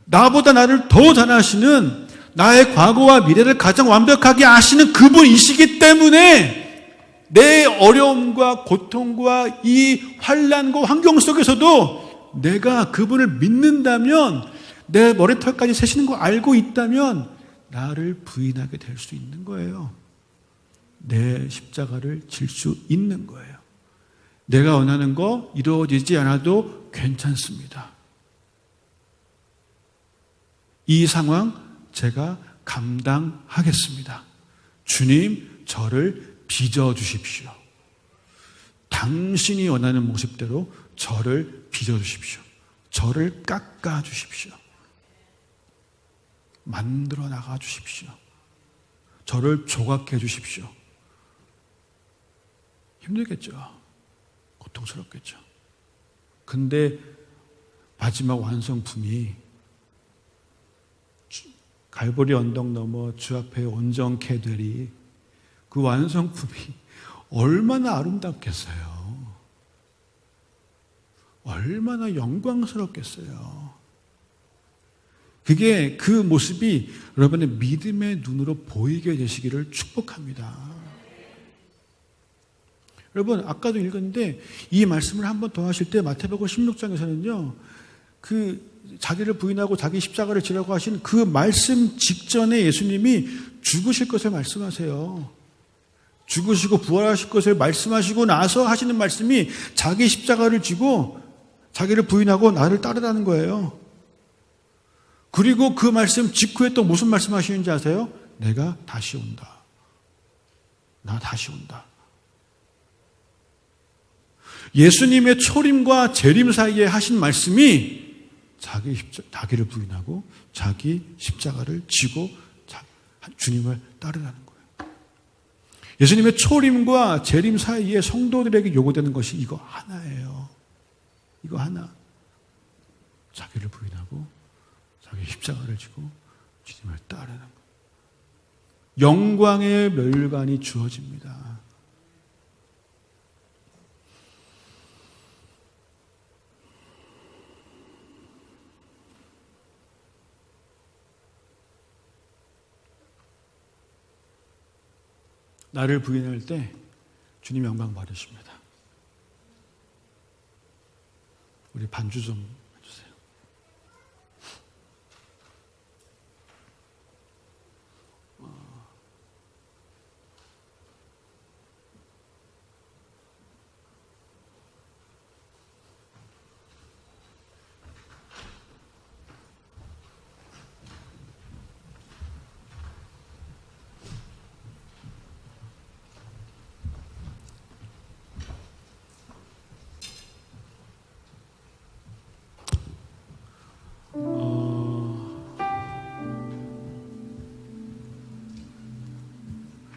나보다 나를 더 잘 아시는, 나의 과거와 미래를 가장 완벽하게 아시는 그분이시기 때문에 내 어려움과 고통과 이 환난과 환경 속에서도 내가 그분을 믿는다면, 내 머리털까지 세시는 거 알고 있다면 나를 부인하게 될 수 있는 거예요. 내 십자가를 질 수 있는 거예요. 내가 원하는 거 이루어지지 않아도 괜찮습니다. 이 상황 제가 감당하겠습니다. 주님, 저를 빚어주십시오. 당신이 원하는 모습대로 저를 빚어주십시오. 저를 깎아주십시오. 만들어 나가 주십시오. 저를 조각해 주십시오. 힘들겠죠. 고통스럽겠죠. 근데 마지막 완성품이 갈보리 언덕 넘어 주 앞에 온전케 되리, 그 완성품이 얼마나 아름답겠어요. 얼마나 영광스럽겠어요. 그게, 그 모습이 여러분의 믿음의 눈으로 보이게 되시기를 축복합니다. 여러분, 아까도 읽었는데 이 말씀을 한 번 더 하실 때 마태복음 16장에서는요, 그 자기를 부인하고 자기 십자가를 지라고 하신 그 말씀 직전에 예수님이 죽으실 것을 말씀하세요. 죽으시고 부활하실 것을 말씀하시고 나서 하시는 말씀이 자기 십자가를 지고 자기를 부인하고 나를 따르라는 거예요. 그리고 그 말씀 직후에 또 무슨 말씀 하시는지 아세요? 내가 다시 온다. 나 다시 온다. 예수님의 초림과 재림 사이에 하신 말씀이 자기를 부인하고 자기 십자가를 지고 주님을 따르라는 거예요. 예수님의 초림과 재림 사이에 성도들에게 요구되는 것이 이거 하나예요. 이거 하나. 자기를 부인하고 자기 십자가를 지고 주님을 따르는 거예요. 영광의 멸관이 주어집니다. 나를 부인할 때 주님 영광 받으십니다. 우리 반주 좀 해주세요.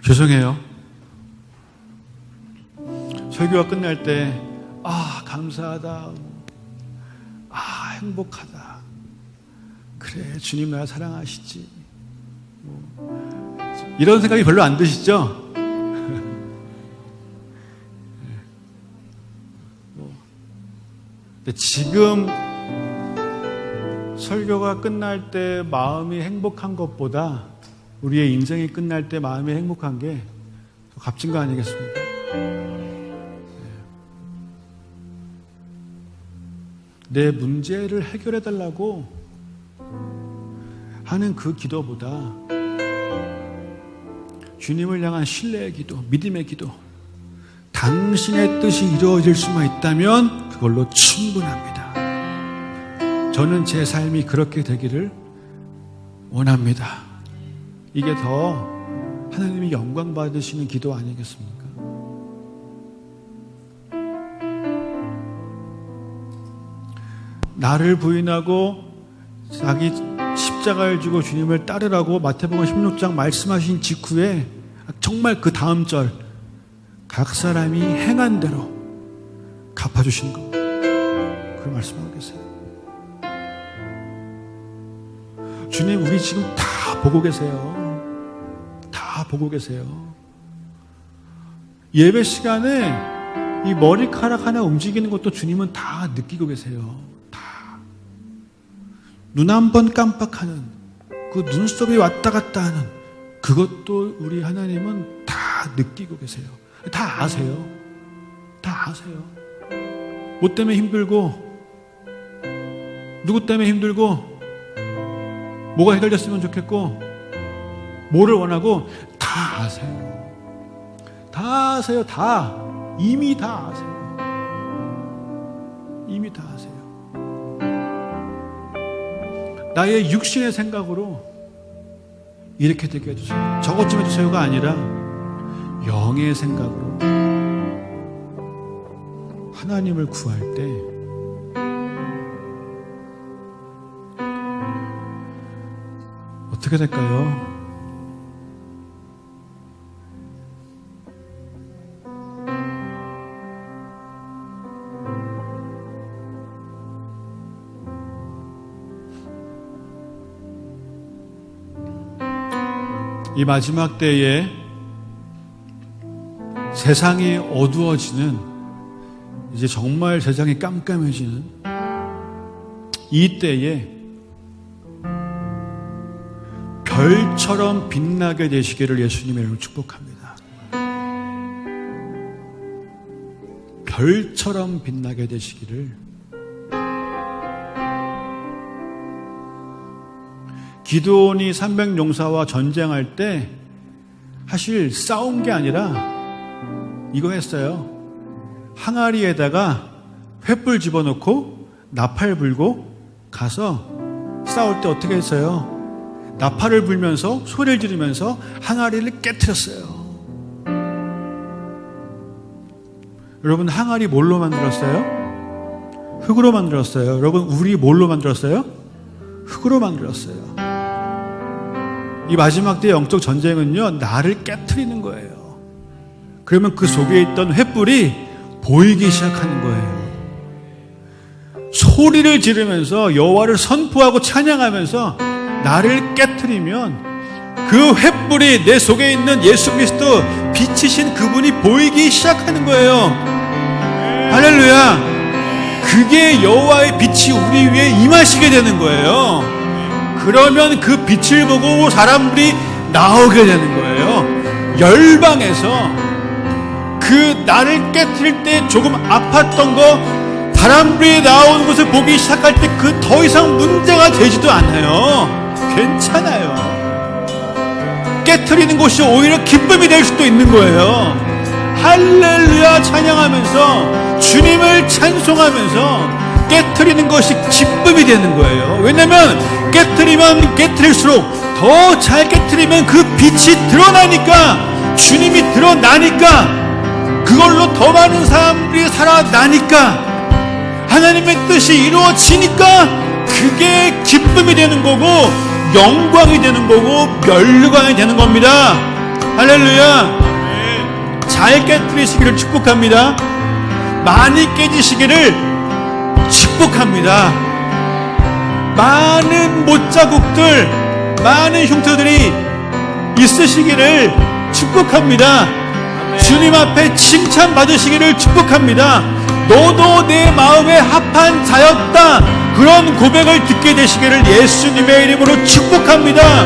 죄송해요. 설교가 끝날 때, 감사하다. 행복하다. 그래, 주님 나를 사랑하시지. 이런 생각이 별로 안 드시죠? 근데 지금 설교가 끝날 때 마음이 행복한 것보다 우리의 인생이 끝날 때 마음이 행복한 게 더 값진 거 아니겠습니까? 내 문제를 해결해 달라고 하는 그 기도보다 주님을 향한 신뢰의 기도, 믿음의 기도, 당신의 뜻이 이루어질 수만 있다면 그걸로 충분합니다. 저는 제 삶이 그렇게 되기를 원합니다. 이게 더 하나님이 영광 받으시는 기도 아니겠습니까? 나를 부인하고 자기 십자가를 지고 주님을 따르라고 마태복음 16장 말씀하신 직후에 정말 그 다음 절, 각 사람이 행한 대로 갚아주시는 겁니다. 그걸 말씀하고 계세요. 주님, 우리 지금 다 보고 계세요. 다 보고 계세요. 예배 시간에 이 머리카락 하나 움직이는 것도 주님은 다 느끼고 계세요. 다. 눈 한 번 깜빡하는 그 눈썹이 왔다 갔다 하는 그것도 우리 하나님은 다 느끼고 계세요. 다 아세요. 다 아세요. 뭐 때문에 힘들고 누구 때문에 힘들고 뭐가 해결됐으면 좋겠고 뭐를 원하고 다 아세요. 다 아세요. 다 이미 다 아세요. 이미 다 아세요. 나의 육신의 생각으로 이렇게 되게 해주세요. 저것 좀 해주세요가 아니라 영의 생각으로 하나님을 구할 때 어떻게 될까요? 이 마지막 때에 세상이 어두워지는, 이제 정말 세상이 깜깜해지는 이 때에 별처럼 빛나게 되시기를 예수님의 이름으로 축복합니다. 별처럼 빛나게 되시기를. 기드온이 300용사와 전쟁할 때 사실 싸운 게 아니라 이거 했어요. 항아리에다가 횃불 집어넣고 나팔 불고 가서 싸울 때 어떻게 했어요? 나팔을 불면서 소리를 지르면서 항아리를 깨트렸어요. 여러분, 항아리 뭘로 만들었어요? 흙으로 만들었어요. 여러분, 우리 뭘로 만들었어요? 흙으로 만들었어요. 이 마지막 때의 영적 전쟁은요, 나를 깨트리는 거예요. 그러면 그 속에 있던 횃불이 보이기 시작하는 거예요. 소리를 지르면서 여호와를 선포하고 찬양하면서 나를 깨트리면 그 횃불이 내 속에 있는 예수 그리스도 빛이신 그분이 보이기 시작하는 거예요. 할렐루야. 그게 여호와의 빛이 우리 위에 임하시게 되는 거예요. 그러면 그 빛을 보고 사람들이 나오게 되는 거예요. 열방에서 그 나를 깨트릴 때 조금 아팠던 거 사람들이 나오는 것을 보기 시작할 때 그 더 이상 문제가 되지도 않아요. 괜찮아요. 깨트리는 것이 오히려 기쁨이 될 수도 있는 거예요. 할렐루야 찬양하면서 주님을 찬송하면서 깨트리는 것이 기쁨이 되는 거예요. 왜냐면 깨트리면 깨트릴수록 더 잘 깨트리면 그 빛이 드러나니까, 주님이 드러나니까, 그걸로 더 많은 사람들이 살아나니까, 하나님의 뜻이 이루어지니까 그게 기쁨이 되는 거고 영광이 되는 거고 멸류관이 되는 겁니다. 할렐루야. 잘 깨트리시기를 축복합니다. 많이 깨지시기를 축복합니다. 많은 못자국들, 많은 흉터들이 있으시기를 축복합니다. 주님 앞에 칭찬 받으시기를 축복합니다. 너도 내 마음에 합한 자였다, 그런 고백을 듣게 되시기를 예수님의 이름으로 축복합니다.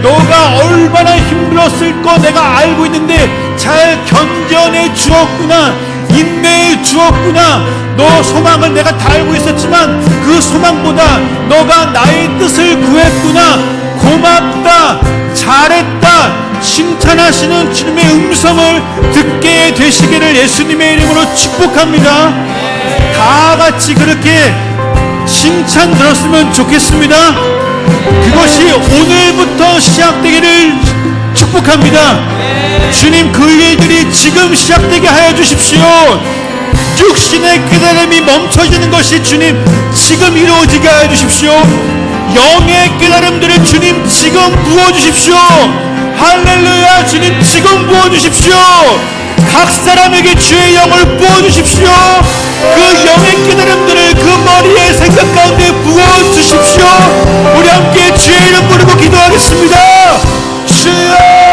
너가 얼마나 힘들었을 거 내가 알고 있는데 잘 견뎌내 주었구나, 인내해 주었구나. 너 소망을 내가 다 알고 있었지만 그 소망보다 너가 나의 뜻을 구했구나, 고맙다, 잘했다, 칭찬하시는 주님의 음성을 듣게 되시기를 예수님의 이름으로 축복합니다. 다 같이 그렇게 칭찬 들었으면 좋겠습니다. 그것이 오늘부터 시작되기를 축복합니다. 주님, 그 일들이 지금 시작되게 하여 주십시오. 육신의 깨달음이 멈춰지는 것이 주님 지금 이루어지게 하여 주십시오. 영의 깨달음들을 주님 지금 부어주십시오. 할렐루야. 주님 지금 부어주십시오. 각 사람에게 주의 영을 부어주십시오. 그 영의 깨달음들을 그 머리의 생각 가운데 부어주십시오. 우리 함께 주의 이름 부르고 기도하겠습니다. 주여.